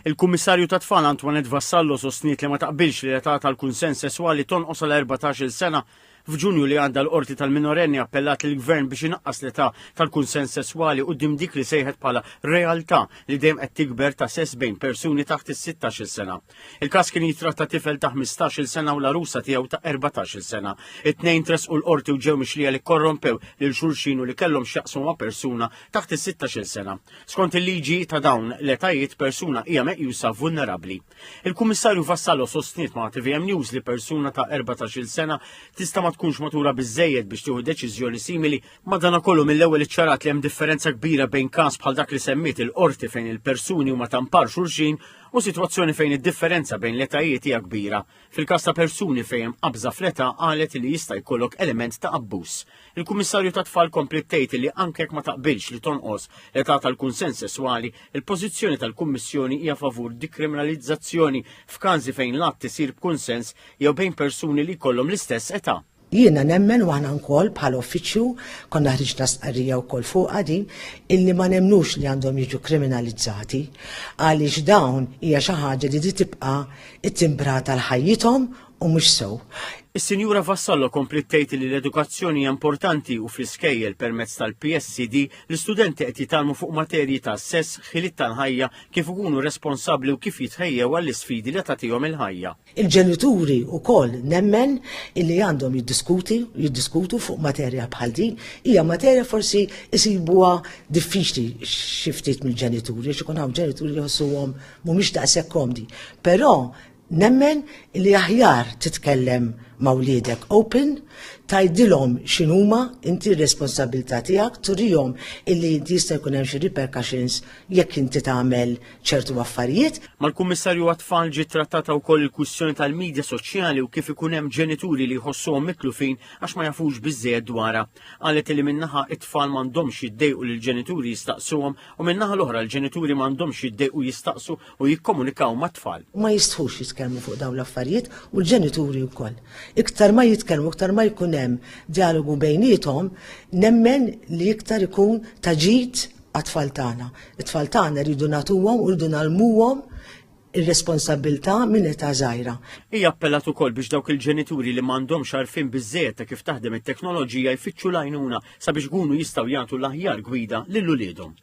Il-Kummissarju tat-Tfal Antoinette Vassallo sostniet li ma taqbilx li l-età tal-kunsens sesswali tonqos għal 14-il sena. F'Ġunju li għandha l-Qorti tal-Minorenni appellat lill-Gvern biex inaqqas l-età tal-kunsens sesswali quddiem dik li sejħet bħala realtà li dejjem qed tikber ta' sess bejn persuni taħt is-16-il sena. Il-każ kien jitratta tifel ta' 15-il sena u l-arusa tiegħu ta' 14-il sena. It-tnejn tresqu l-qorti u ġew mixlija li korrompew lil xulxin u li kellhom x'jaqsmu ma' persuna taħt is-16-il sena. Skont il-liġi ta' dawn l-etajiet persuna hija meqjusa vulnerabbli. Il-Kummissarju Vassallo sostniet ma' TVM News li persuna ta' 14-il sena tista' ma tkunx matura biżżejjed biex tieħu deċiżjoni simili, madankollu mill-ewwel iċċarat li hemm differenza kbira bejn każ bħal dak li semmiet il-qorti fejn il-persuni huma tampar xulxin u sitwazzjoni fejn id-differenza bejn l-etajiet hija kbira. Fil-każ ta' persuni fejn qabża fl-età qalet li jista' jkollok element ta' abbuż. Il-Kummissarju tat-Tfal komplet tgħid li anke jekk ma taqbilx li tonqos l-età tal-kunsens sesswali, il-pożizzjoni tal-Kummissjoni hija favur dikriminalizzazzjoni f'każi fejn l-att isir b'kunsens jew bejn persuni li jkollhom l-istess età. Jiena nemmen u aħna wkoll bħala uffiċċju konna ħriġna stqarrija wkoll fuq din illi ma nemmnux li għandhom jiġu kriminalizzati għaliex dawn hija xi ħaġa li tibqa' ittimbrata l ħajjithom u mhux sew. Is-Sinjura Vassallo komplet tgħid li l-edukazzjoni hija importanti u fl-iskejjel permezz tal-PSCD l-istudenti qed jitalmu fuq materji ta' sess, ħiliet tal-ħajja, kif ikunu responsabbli u kif jitħejjew għall-isfidi li tagħtihom il-ħajja. Il-ġenituri wkoll nemmen illi għandhom jiddiskutu fuq materja bħal din, hija materja forsi isibuha diffiċli xi ftit mill-ġenituri, għax ikun hawn ġenituri li jħossuhom mhumiex daqshekk komdi. Però nemmen li aħjar titkellem ma' wliedek open, tgħidilhom x'inhuma inti r-responsabilità tiegħek, turihom illi jista' jkun hemm xi repercussions jekk inti tagħmel ċertu affarijiet. Mal-Kummissarju għat-Tfal ġiet trattata wkoll il-kwistjoni tal-midja soċjali u kif ikun hemm ġenituri li jħossuhom mitlufin għax ma jafux biżżejjed dwarha. Qalet li minnaħa it-tfal m'għandhomx jiddejqu li l-ġenituri jistaqsuhom u minnaħa l-oħra l-ġenituri m'għandhomx jiddejqu jistaqsu u jikkomunikaw mat-tfal. Ma jistħux jitkellmu fuq dawn l-affarijiet u l-ġenituri wkoll. Iktar ma jitkellmu, iktar ma jkun hemm dialogu bejniethom, nemmen li iktar ikun ta' ġid għat-tfal tagħna. It-tfal tagħna rridu nagħtuhom u rridu nagħlmuhom ir-responsabbiltà minn età żgħira. Hija appellat ukoll biex dawk il-ġenituri li m'għandhomx għarfien biżżejjed ta' kif taħdem it-teknoloġija jfittxu l-għajnuna sabiex ikunu jistgħu jagħtu l-aħjar gwida lil uliedhom.